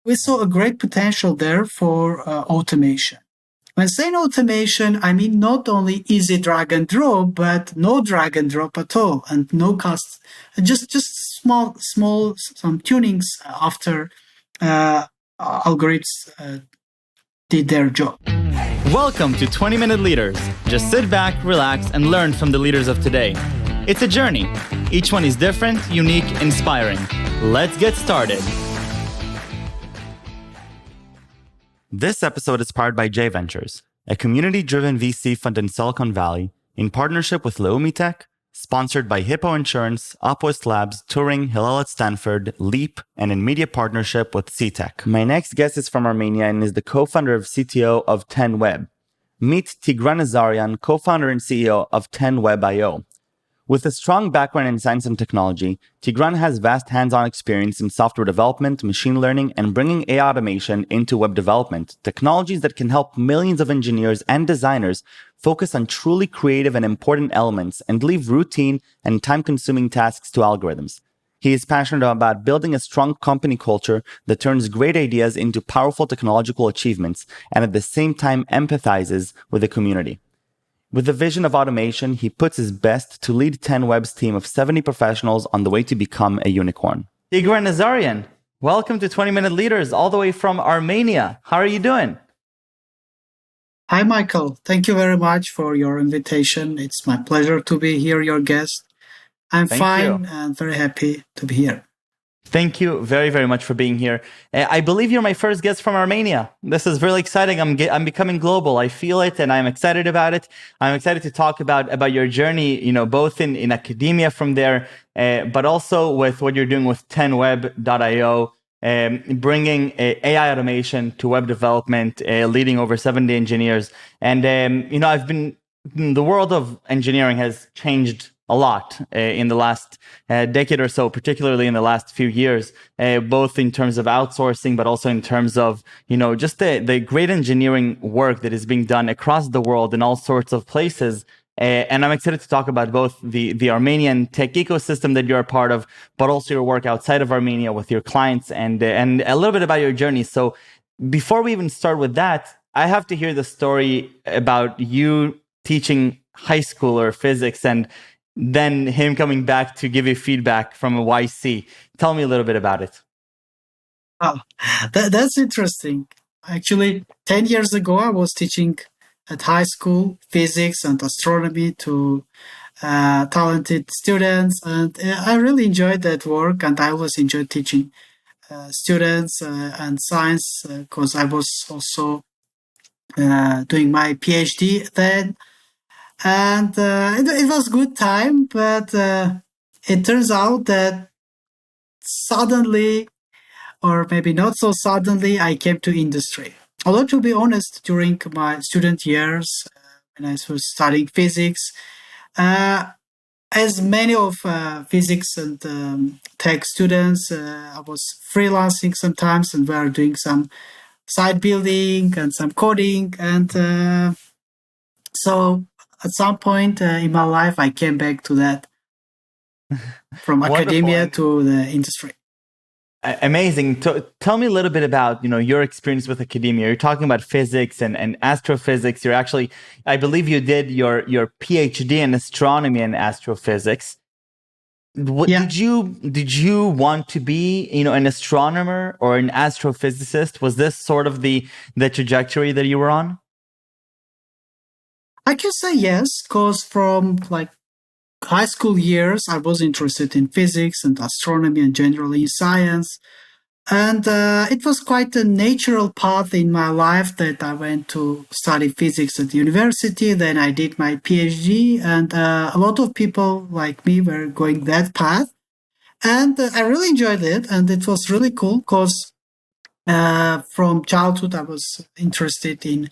we saw a great potential there for automation. When saying automation, I mean not only easy drag and drop, but no drag and drop at all, and no cost, just small some tunings after algorithms did their job. Welcome to 20-Minute Leaders. Just sit back, relax, and learn from the leaders of today. It's a journey. Each one is different, unique, inspiring. Let's get started. This episode is powered by J Ventures, a community-driven VC fund in Silicon Valley, in partnership with Leumi Tech, sponsored by Hippo Insurance, Upwest Labs, Turing, Hillel at Stanford, Leap, and in media partnership with CTech. My next guest is from Armenia and is the co-founder of CTO of 10Web. Meet Tigran Nazaryan, co-founder and CEO of 10Web.io. With a strong background in science and technology, Tigran has vast hands-on experience in software development, machine learning, and bringing AI automation into web development, technologies that can help millions of engineers and designers focus on truly creative and important elements and leave routine and time-consuming tasks to algorithms. He is passionate about building a strong company culture that turns great ideas into powerful technological achievements and at the same time empathizes with the community. With the vision of automation, he puts his best to lead 10Web's team of 70 professionals on the way to become a unicorn. Tigran Nazaryan, welcome to 20-Minute Leaders all the way from Armenia. How are you doing? Hi, Michael. Thank you very much for your invitation. It's my pleasure to be here, your guest. I'm fine and very happy to be here. Thank you very, very much for being here. I believe you're my first guest from Armenia. This is really exciting. I'm becoming global. I feel it and I'm excited about it. I'm excited to talk about your journey, both in academia from there, but also with what you're doing with 10Web.io, bringing AI automation to web development, leading over 70 engineers. And, the world of engineering has changed a lot in the last decade or so, particularly in the last few years, both in terms of outsourcing, but also in terms of, just the great engineering work that is being done across the world in all sorts of places. And I'm excited to talk about both the Armenian tech ecosystem that you're a part of, but also your work outside of Armenia with your clients and a little bit about your journey. So before we even start with that, I have to hear the story about you teaching high schooler physics and then him coming back to give you feedback from a YC. Tell me a little bit about it. Oh, that's interesting. Actually, 10 years ago, I was teaching at high school physics and astronomy to talented students. And I really enjoyed that work. And I always enjoyed teaching students and science because I was also doing my PhD then. And it was a good time, but it turns out that suddenly, or maybe not so suddenly, I came to industry. Although, to be honest, during my student years, when I was studying physics, as many of physics and tech students, I was freelancing sometimes, and we were doing some site building and some coding. And so at some point in my life, I came back to that, from academia to the industry. Amazing. Tell me a little bit about, your experience with academia. You're talking about physics and astrophysics. You're actually, I believe you did your PhD in astronomy and astrophysics. Did you want to be, an astronomer or an astrophysicist? Was this sort of the trajectory that you were on? I can say yes, because from high school years, I was interested in physics and astronomy and generally science. And it was quite a natural path in my life that I went to study physics at university. Then I did my PhD, and a lot of people like me were going that path. And I really enjoyed it. And it was really cool because from childhood, I was interested in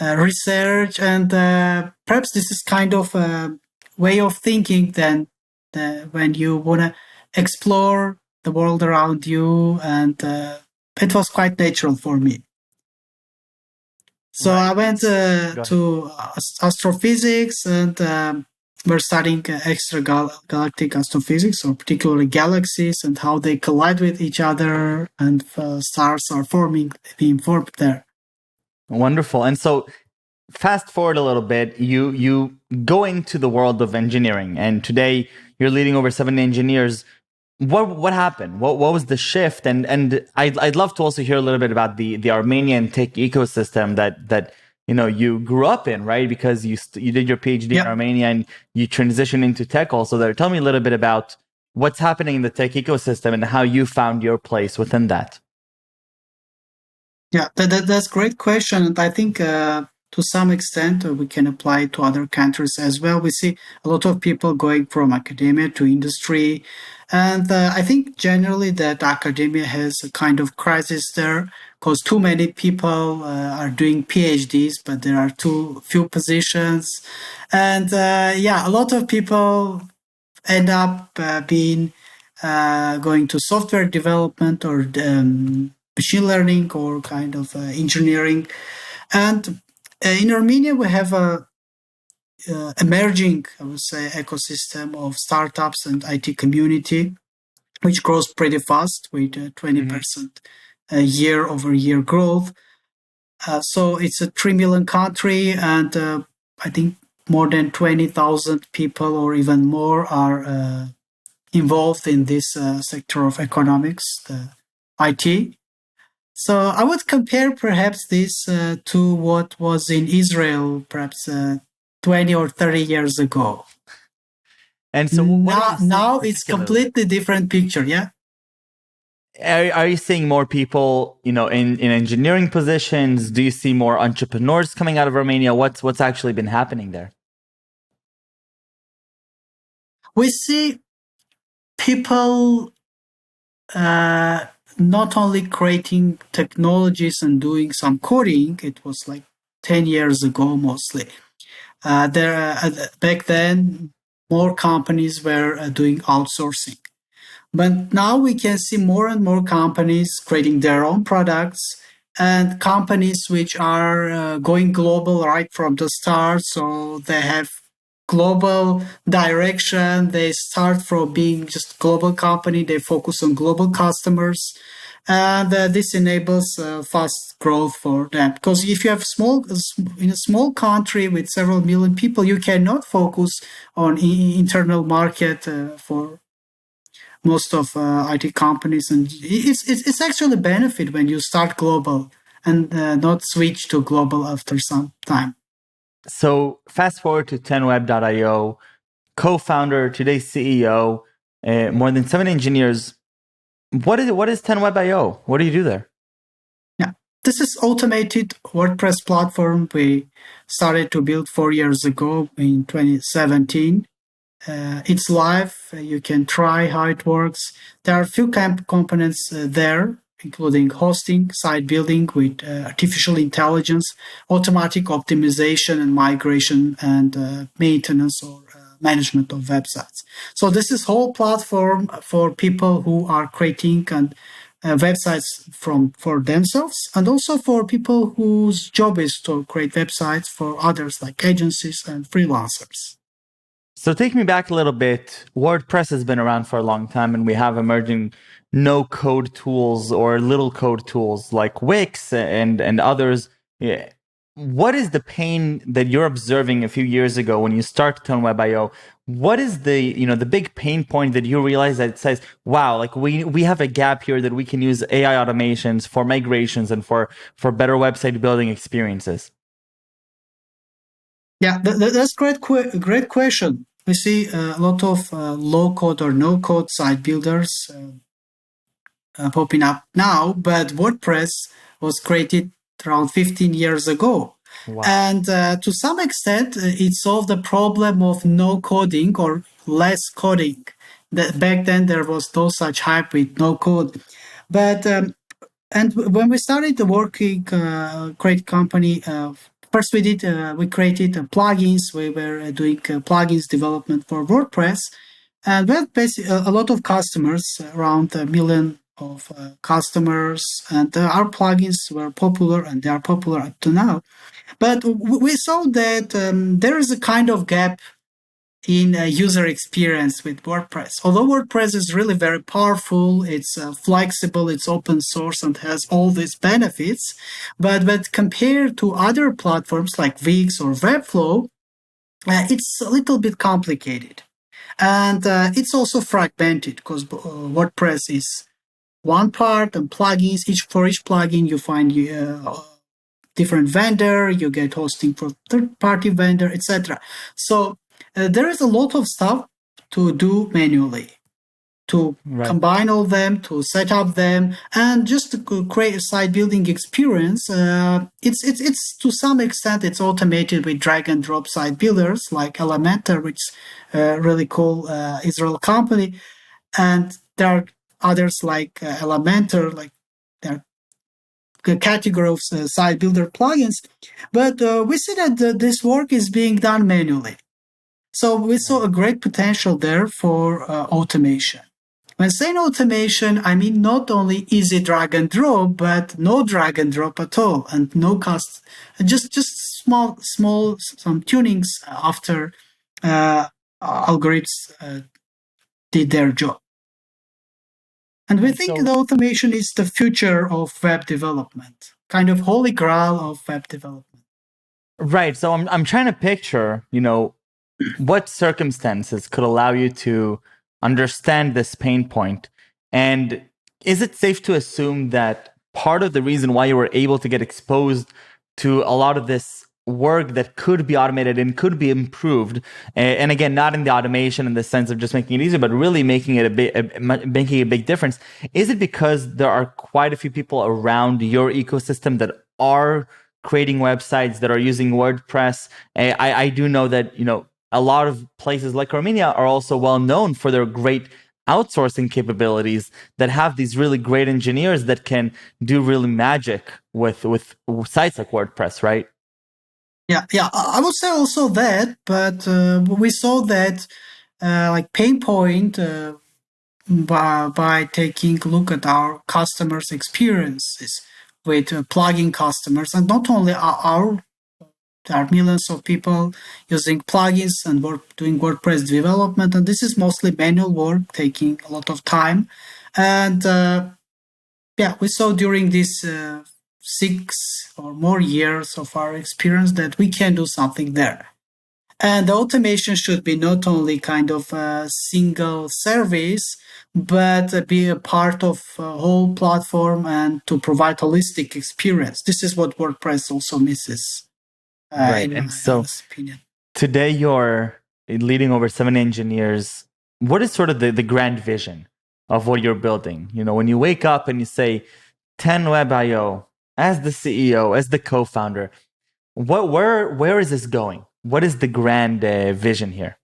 research, and perhaps this is kind of a way of thinking then when you want to explore the world around you, and it was quite natural for me. So I went to astrophysics, and we're studying extragalactic astrophysics, or particularly galaxies, and how they collide with each other, and stars are being formed there. Wonderful. And so, fast forward a little bit, you go into the world of engineering, and today you're leading over 70 engineers. What happened? What was the shift? And I'd love to also hear a little bit about the Armenian tech ecosystem that you grew up in, right? Because you did your PhD in Armenia and you transitioned into tech also there. Tell me a little bit about what's happening in the tech ecosystem and how you found your place within that. Yeah, that's a great question. And I think to some extent we can apply it to other countries as well. We see a lot of people going from academia to industry. And I think generally that academia has a kind of crisis there because too many people are doing PhDs, but there are too few positions. And a lot of people end up being going to software development or machine learning or kind of engineering. And in Armenia, we have a emerging, I would say, ecosystem of startups and IT community, which grows pretty fast with 20% year-over-year growth. So it's a 3 million country, and I think more than 20,000 people or even more are involved in this sector of economics, the IT. So I would compare perhaps this to what was in Israel perhaps 20 or 30 years ago. And so now it's completely different picture, yeah? Are you seeing more people, in engineering positions? Do you see more entrepreneurs coming out of Romania? What's actually been happening there? We see people not only creating technologies and doing some coding. It was like 10 years ago mostly. Back then, more companies were doing outsourcing. But now we can see more and more companies creating their own products, and companies which are going global right from the start. So they have global direction. They start from being just global company. They focus on global customers. And this enables fast growth for them. Because if you have in a small country with several million people, you cannot focus on internal market for most of IT companies, and it's actually a benefit when you start global and not switch to global after some time. So fast forward to 10web.io, co-founder, today's CEO, more than 7 engineers. What is 10web.io? What do you do there? Yeah, this is automated WordPress platform we started to build 4 years ago in 2017. It's live. You can try how it works. There are a few components there, including hosting, site building with artificial intelligence, automatic optimization and migration, and maintenance or management of websites. So this is whole platform for people who are creating websites for themselves, and also for people whose job is to create websites for others like agencies and freelancers. So take me back a little bit. WordPress has been around for a long time, and we have emerging no-code tools or little code tools like Wix and others. Yeah. What is the pain that you're observing a few years ago when you started 10web.io? What is the big pain point that you realize that it says, wow, like we have a gap here that we can use AI automations for migrations and for better website building experiences? Yeah, that's great question. We see a lot of low-code or no-code site builders popping up now, but WordPress was created around 15 years ago. Wow. And to some extent, it solved the problem of no coding or less coding. Back then, there was no such hype with no code. But and when we started the working great company, first we created plugins. We were doing plugins development for WordPress, and we had a lot of customers, around 1 million of customers, and our plugins were popular, and they are popular up to now. But we saw that there is a kind of gap in user experience with WordPress. Although WordPress is really very powerful, it's flexible, it's open source, and has all these benefits, but compared to other platforms like Wix or Webflow, it's a little bit complicated. And it's also fragmented because WordPress is one part, and plugins, for each plugin you find different vendor, you get hosting for third-party vendor, etc. So there is a lot of stuff to do manually, to combine all of them, to set up them, and just to create a site building experience. It's to some extent it's automated with drag and drop site builders like Elementor, which is a really cool Israel company, and there are others like Elementor, like they're a category of site builder plugins. But we see that this work is being done manually. So we saw a great potential there for automation. When saying automation, I mean not only easy drag and drop, but no drag and drop at all, and no cost, just small some tunings after algorithms did their job. And we think the automation is the future of web development, kind of holy grail of web development. Right. So I'm trying to picture, what circumstances could allow you to understand this pain point. And is it safe to assume that part of the reason why you were able to get exposed to a lot of this work that could be automated and could be improved, and again, not in the automation in the sense of just making it easier, but really making it making a big difference, is it because there are quite a few people around your ecosystem that are creating websites, that are using WordPress? I do know that a lot of places like Armenia are also well known for their great outsourcing capabilities, that have these really great engineers that can do really magic with sites like WordPress, right? Yeah, I would say also that, but we saw that like pain point by taking a look at our customers' experiences with plugin customers, and not only there are millions of people using plugins and doing WordPress development, and this is mostly manual work, taking a lot of time. And we saw during this 6 or more years of our experience that we can do something there. And the automation should be not only kind of a single service, but be a part of a whole platform and to provide holistic experience. This is what WordPress also misses. Right. And so today you're leading over 70 engineers. What is sort of the grand vision of what you're building? When you wake up and you say 10Web.io, as the CEO, as the co-founder, where is this going? What is the grand vision here?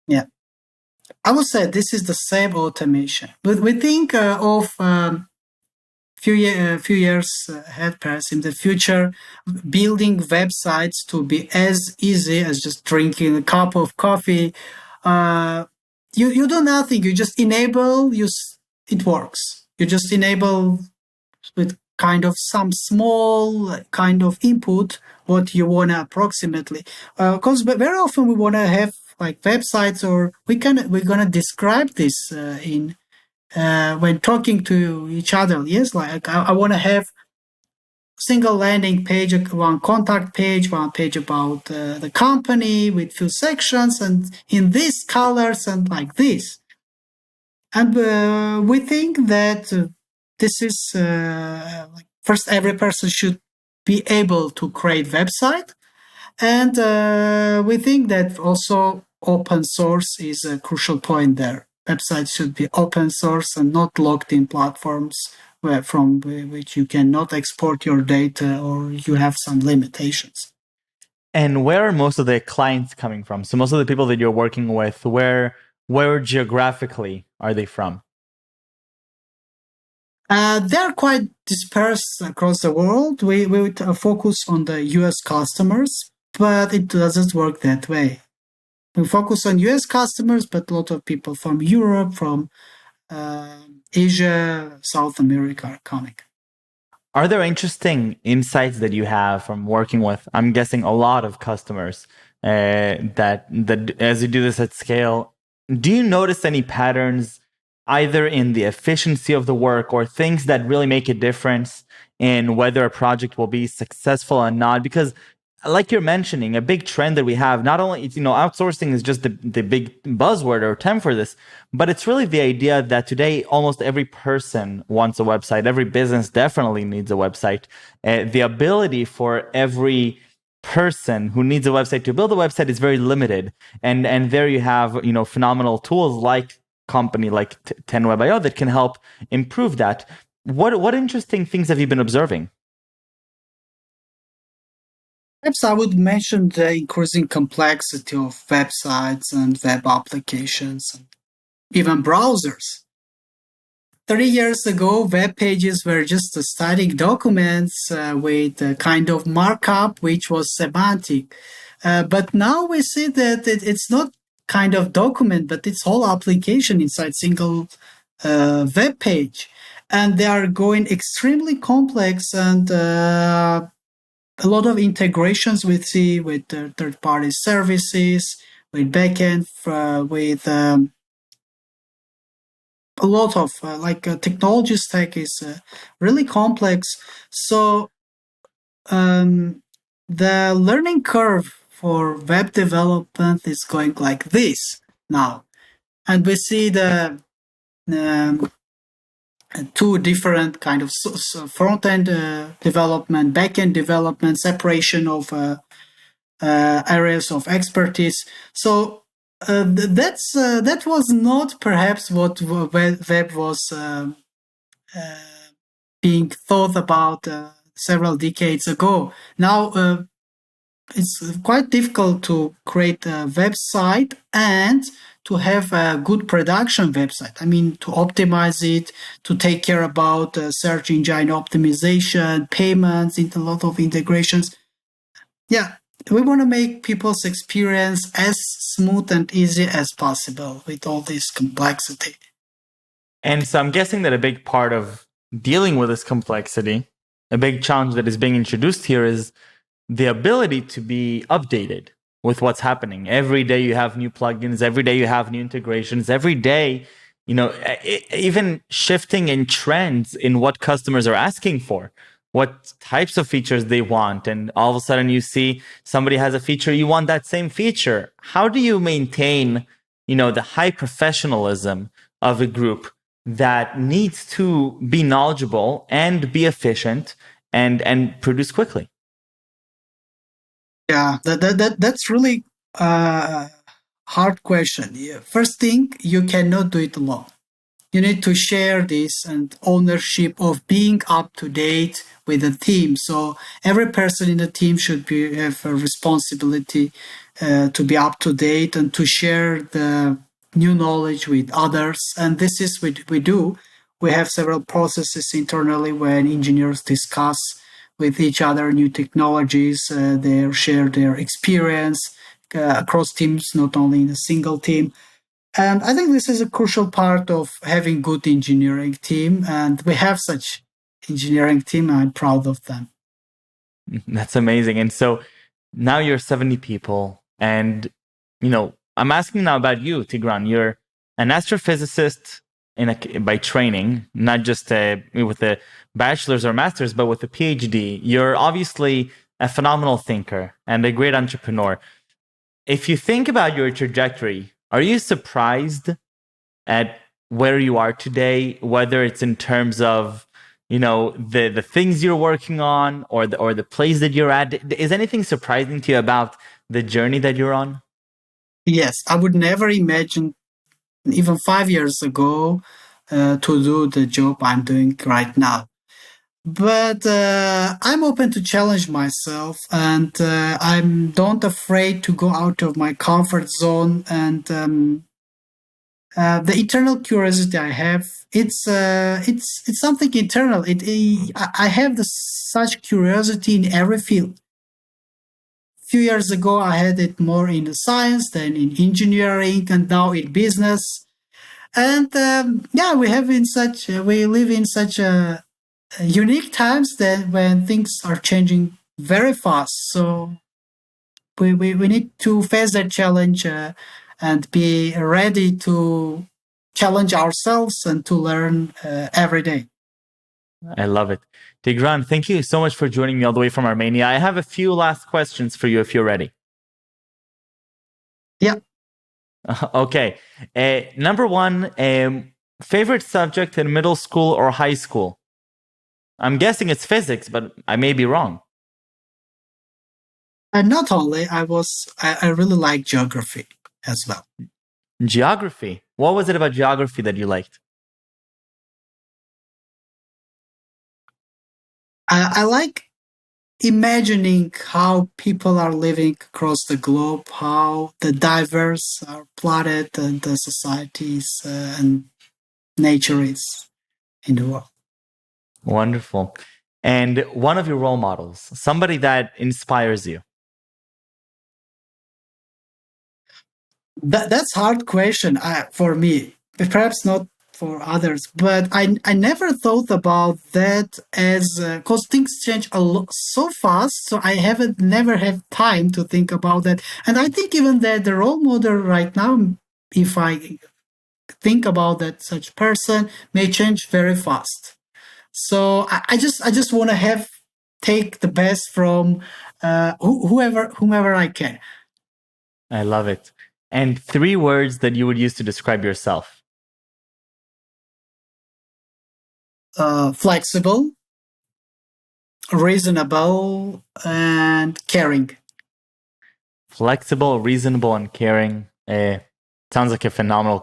Yeah, I would say this is the same automation. But we think of few years ahead, perhaps in the future, building websites to be as easy as just drinking a cup of coffee. You do nothing. You just enable. It works. You just enable with kind of some small kind of input what you want to approximately. Because very often we want to have like websites, or we're gonna describe this in when talking to each other. Yes, like I want to have single landing page, one contact page, one page about the company with few sections, and in these colors and like this. And we think that this is first, every person should be able to create website, and we think that also open source is a crucial point there. Websites should be open source and not locked in platforms from which you cannot export your data, or you have some limitations. And where are most of the clients coming from? So most of the people that you're working with, where geographically are they from? They're quite dispersed across the world. We would focus on the US customers, but it doesn't work that way. We focus on US customers, but a lot of people from Europe, from Asia, South America are coming. Are there interesting insights that you have from working with, I'm guessing, a lot of customers that as you do this at scale, do you notice any patterns either in the efficiency of the work or things that really make a difference in whether a project will be successful or not? Because like you're mentioning, a big trend that we have, not only, outsourcing is just the big buzzword or term for this, but it's really the idea that today almost every person wants a website. Every business definitely needs a website. The ability for every person who needs a website to build a website is very limited. And there you have, phenomenal tools like company like 10web.io that can help improve that. What interesting things have you been observing? Perhaps I would mention the increasing complexity of websites and web applications, and even browsers. 30 years ago, web pages were just static documents with a kind of markup which was semantic. But now we see that it's not kind of document, but it's whole application inside single web page. And they are going extremely complex and a lot of integrations with third-party services, with backend, with a lot of technology stack is really complex. So the learning curve for web development is going like this now, and we see the two different kind of front-end development, back-end development, separation of areas of expertise. So that was not perhaps what web was being thought about several decades ago. Now it's quite difficult to create a website and to have a good production website. I mean, to optimize it, to take care about search engine optimization, payments, a lot of integrations. Yeah, we want to make people's experience as smooth and easy as possible with all this complexity. And so I'm guessing that a big part of dealing with this complexity, a big challenge that is being introduced here is the ability to be updated with what's happening. Every day you have new plugins, every day you have new integrations, every day, even shifting in trends in what customers are asking for, what types of features they want. And all of a sudden you see somebody has a feature, you want that same feature. How do you maintain, the high professionalism of a group that needs to be knowledgeable and be efficient and produce quickly? Yeah, that's really a hard question. First thing, you cannot do it alone. You need to share this and ownership of being up to date with the team. So every person in the team should have a responsibility to be up to date and to share the new knowledge with others. And this is what we do. We have several processes internally when engineers discuss with each other new technologies. They share their experience across teams, not only in a single team. And I think this is a crucial part of having good engineering team. And we have such engineering team. I'm proud of them. That's amazing. And so now you're 70 people. And, I'm asking now about you, Tigran. You're an astrophysicist by training, not just with a bachelor's or master's, but with a PhD. You're obviously a phenomenal thinker and a great entrepreneur. If you think about your trajectory, are you surprised at where you are today, whether it's in terms of, the things you're working on or the place that you're at? Is anything surprising to you about the journey that you're on? Yes, I would never imagine even 5 years ago to do the job I'm doing right now. But I'm open to challenge myself, and I'm not afraid to go out of my comfort zone. And the internal curiosity I have, it's something internal. I have such curiosity in every field. Few years ago, I had it more in the science than in engineering, and now in business. And we live in such a unique times that when things are changing very fast. So we need to face that challenge and be ready to challenge ourselves and to learn every day. I love it. Tigran, thank you so much for joining me all the way from Armenia. I have a few last questions for you if you're ready. Yeah. Okay. Number one, favorite subject in middle school or high school? I'm guessing it's physics, but I may be wrong. And not only, I really like geography as well. Geography. What was it about geography that you liked? I like imagining how people are living across the globe, how the diverse are plotted and the societies and nature is in the world. Wonderful. And one of your role models, somebody that inspires you. That's hard question for me. Perhaps not for others, but I never thought about that as because things change a lot so fast, so I haven't never have time to think about that. And I think even that the role model right now, if I think about that such person, may change very fast. So I just want to take the best from whomever I can. I love it. And 3 words that you would use to describe yourself. Flexible, reasonable, and caring. Flexible, reasonable, and caring. Sounds like a phenomenal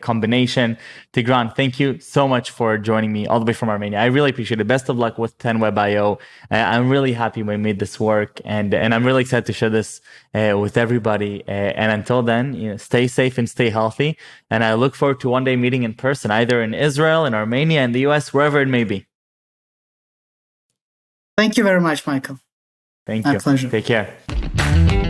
combination. Tigran, thank you so much for joining me all the way from Armenia. I really appreciate it. Best of luck with 10Web.io. I'm really happy we made this work, and I'm really excited to share this with everybody. And until then, stay safe and stay healthy. And I look forward to one day meeting in person, either in Israel, in Armenia, in the US, wherever it may be. Thank you very much, Michael. Thank you. My pleasure. Take care.